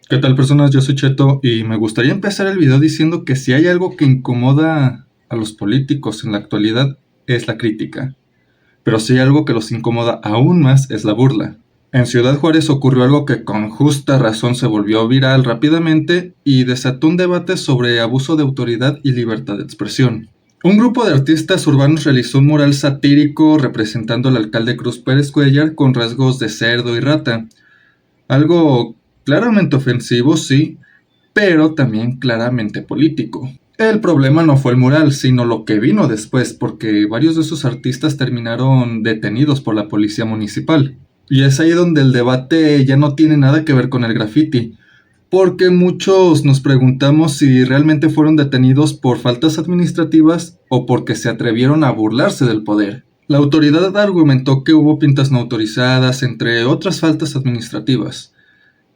¿Qué tal, personas? Yo soy Cheto y me gustaría empezar el video diciendo que si hay algo que incomoda a los políticos en la actualidad es la crítica, pero si hay algo que los incomoda aún más es la burla. En Ciudad Juárez ocurrió algo que con justa razón se volvió viral rápidamente y desató un debate sobre abuso de autoridad y libertad de expresión. Un grupo de artistas urbanos realizó un mural satírico representando al alcalde Cruz Pérez Cuellar con rasgos de cerdo y rata. Algo claramente ofensivo, sí, pero también claramente político. El problema no fue el mural, sino lo que vino después, porque varios de esos artistas terminaron detenidos por la policía municipal. Y es ahí donde el debate ya no tiene nada que ver con el graffiti, porque muchos nos preguntamos si realmente fueron detenidos por faltas administrativas o porque se atrevieron a burlarse del poder. La autoridad argumentó que hubo pintas no autorizadas, entre otras faltas administrativas.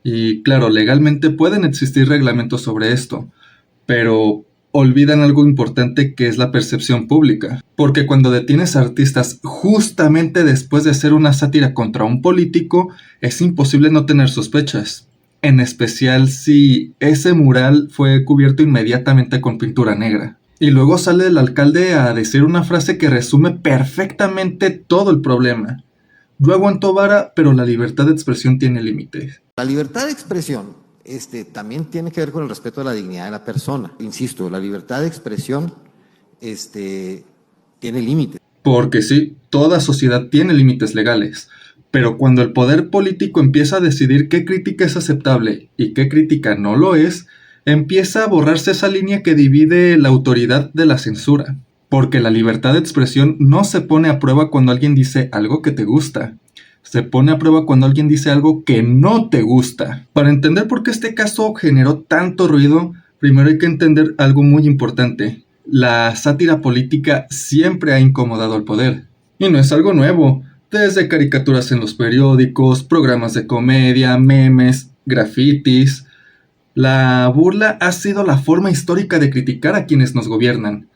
Y claro, legalmente pueden existir reglamentos sobre esto, pero olvidan algo importante que es la percepción pública. Porque cuando detienes a artistas justamente después de hacer una sátira contra un político, es imposible no tener sospechas. En especial si ese mural fue cubierto inmediatamente con pintura negra. Y luego sale el alcalde a decir una frase que resume perfectamente todo el problema. Yo aguanto vara, pero la libertad de expresión tiene límites. La libertad de expresión también tiene que ver con el respeto a la dignidad de la persona. Insisto, la libertad de expresión tiene límites. Porque sí, toda sociedad tiene límites legales, pero cuando el poder político empieza a decidir qué crítica es aceptable y qué crítica no lo es, empieza a borrarse esa línea que divide la autoridad de la censura. Porque la libertad de expresión no se pone a prueba cuando alguien dice algo que te gusta. Se pone a prueba cuando alguien dice algo que no te gusta. Para entender por qué este caso generó tanto ruido, primero hay que entender algo muy importante. La sátira política siempre ha incomodado al poder. Y no es algo nuevo. Desde caricaturas en los periódicos, programas de comedia, memes, grafitis. La burla ha sido la forma histórica de criticar a quienes nos gobiernan.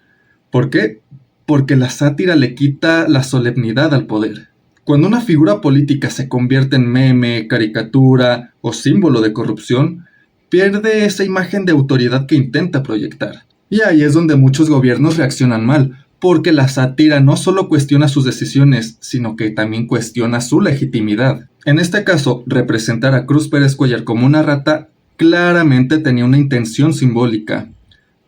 ¿Por qué? Porque la sátira le quita la solemnidad al poder. Cuando una figura política se convierte en meme, caricatura o símbolo de corrupción, pierde esa imagen de autoridad que intenta proyectar. Y ahí es donde muchos gobiernos reaccionan mal, porque la sátira no solo cuestiona sus decisiones, sino que también cuestiona su legitimidad. En este caso, representar a Cruz Pérez Cuellar como una rata claramente tenía una intención simbólica.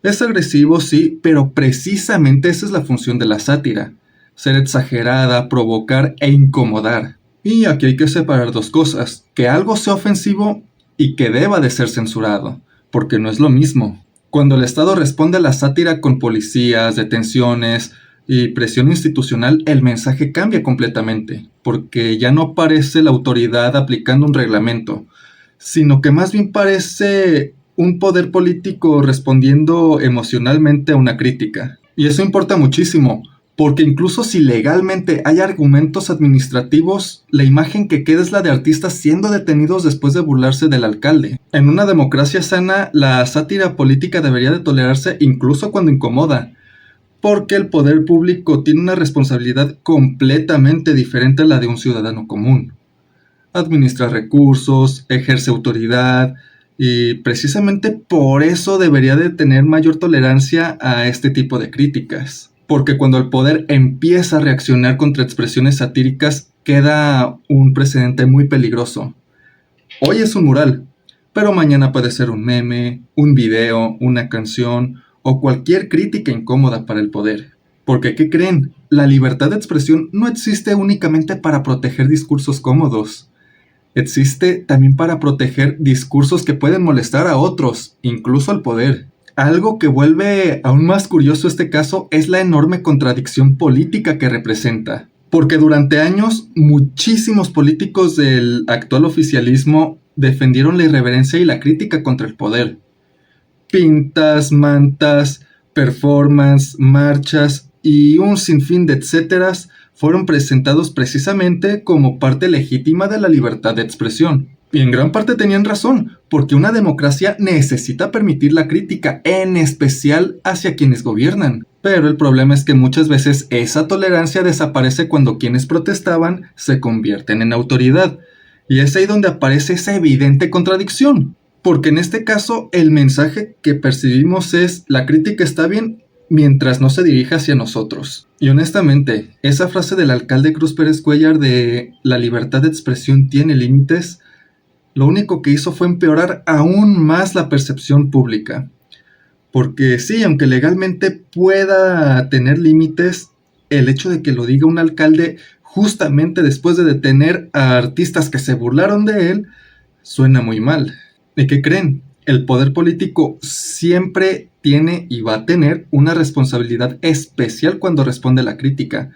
Es agresivo, sí, pero precisamente esa es la función de la sátira. Ser exagerada, provocar e incomodar. Y aquí hay que separar dos cosas, que algo sea ofensivo y que deba de ser censurado, porque no es lo mismo. Cuando el Estado responde a la sátira con policías, detenciones y presión institucional, el mensaje cambia completamente, porque ya no parece la autoridad aplicando un reglamento, sino que más bien parece un poder político respondiendo emocionalmente a una crítica. Y eso importa muchísimo, porque incluso si legalmente hay argumentos administrativos, la imagen que queda es la de artistas siendo detenidos después de burlarse del alcalde. En una democracia sana, la sátira política debería de tolerarse incluso cuando incomoda, porque el poder público tiene una responsabilidad completamente diferente a la de un ciudadano común. Administra recursos, ejerce autoridad, y precisamente por eso debería de tener mayor tolerancia a este tipo de críticas. Porque cuando el poder empieza a reaccionar contra expresiones satíricas, queda un precedente muy peligroso. Hoy es un mural, pero mañana puede ser un meme, un video, una canción o cualquier crítica incómoda para el poder. Porque, ¿qué creen? La libertad de expresión no existe únicamente para proteger discursos cómodos. Existe también para proteger discursos que pueden molestar a otros, incluso al poder. Algo que vuelve aún más curioso este caso es la enorme contradicción política que representa. Porque durante años muchísimos políticos del actual oficialismo defendieron la irreverencia y la crítica contra el poder. Pintas, mantas, performance, marchas y un sinfín de etcéteras fueron presentados precisamente como parte legítima de la libertad de expresión. Y en gran parte tenían razón, porque una democracia necesita permitir la crítica, en especial hacia quienes gobiernan. Pero el problema es que muchas veces esa tolerancia desaparece cuando quienes protestaban se convierten en autoridad. Y es ahí donde aparece esa evidente contradicción. Porque en este caso el mensaje que percibimos es: la crítica está bien mientras no se dirija hacia nosotros. Y honestamente, esa frase del alcalde Cruz Pérez Cuellar de la libertad de expresión tiene límites, lo único que hizo fue empeorar aún más la percepción pública. Porque sí, aunque legalmente pueda tener límites, el hecho de que lo diga un alcalde justamente después de detener a artistas que se burlaron de él, suena muy mal. ¿Y qué creen? El poder político siempre tiene y va a tener una responsabilidad especial cuando responde a la crítica,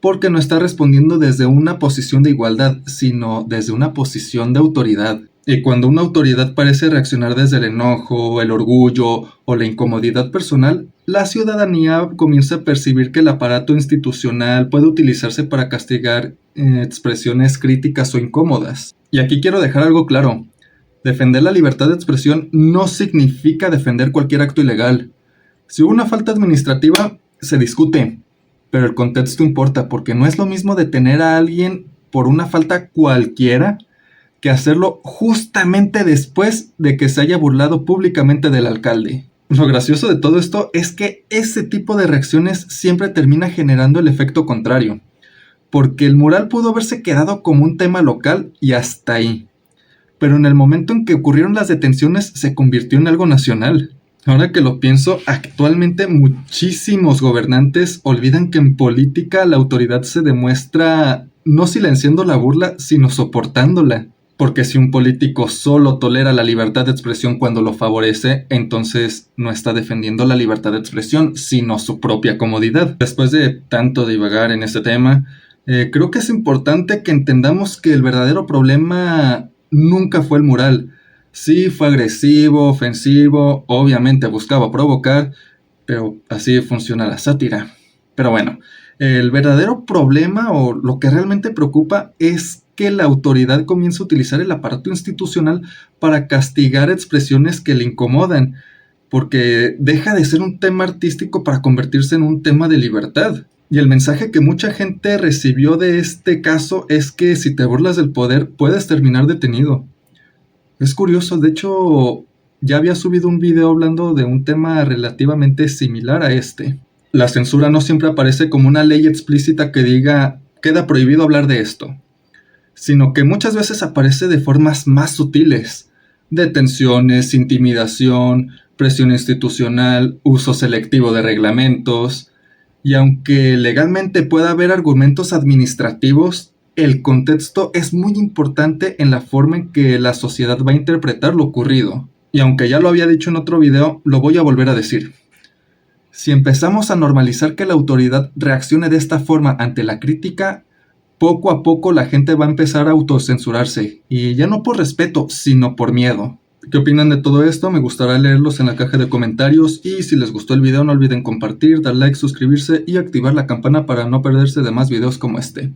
porque no está respondiendo desde una posición de igualdad, sino desde una posición de autoridad. Y cuando una autoridad parece reaccionar desde el enojo, el orgullo o la incomodidad personal, la ciudadanía comienza a percibir que el aparato institucional puede utilizarse para castigar expresiones críticas o incómodas. Y aquí quiero dejar algo claro: defender la libertad de expresión no significa defender cualquier acto ilegal. Si hubo una falta administrativa, se discute, pero el contexto importa, porque no es lo mismo detener a alguien por una falta cualquiera que hacerlo justamente después de que se haya burlado públicamente del alcalde. Lo gracioso de todo esto es que ese tipo de reacciones siempre termina generando el efecto contrario, porque el mural pudo haberse quedado como un tema local y hasta ahí, pero en el momento en que ocurrieron las detenciones se convirtió en algo nacional. Ahora que lo pienso, actualmente muchísimos gobernantes olvidan que en política la autoridad se demuestra no silenciando la burla, sino soportándola. Porque si un político solo tolera la libertad de expresión cuando lo favorece, entonces no está defendiendo la libertad de expresión, sino su propia comodidad. Después de tanto divagar en este tema, creo que es importante que entendamos que el verdadero problema nunca fue el mural. Sí, fue agresivo, ofensivo, obviamente buscaba provocar, pero así funciona la sátira. Pero bueno, el verdadero problema o lo que realmente preocupa es que la autoridad comienza a utilizar el aparato institucional para castigar expresiones que le incomodan, porque deja de ser un tema artístico para convertirse en un tema de libertad. Y el mensaje que mucha gente recibió de este caso es que si te burlas del poder puedes terminar detenido. Es curioso, de hecho ya había subido un video hablando de un tema relativamente similar a este. La censura no siempre aparece como una ley explícita que diga queda prohibido hablar de esto, sino que muchas veces aparece de formas más sutiles: detenciones, intimidación, presión institucional, uso selectivo de reglamentos. Y aunque legalmente pueda haber argumentos administrativos, el contexto es muy importante en la forma en que la sociedad va a interpretar lo ocurrido. Y aunque ya lo había dicho en otro video, lo voy a volver a decir. Si empezamos a normalizar que la autoridad reaccione de esta forma ante la crítica, poco a poco la gente va a empezar a autocensurarse, y ya no por respeto, sino por miedo. ¿Qué opinan de todo esto? Me gustaría leerlos en la caja de comentarios, y si les gustó el video no olviden compartir, dar like, suscribirse y activar la campana para no perderse de más videos como este.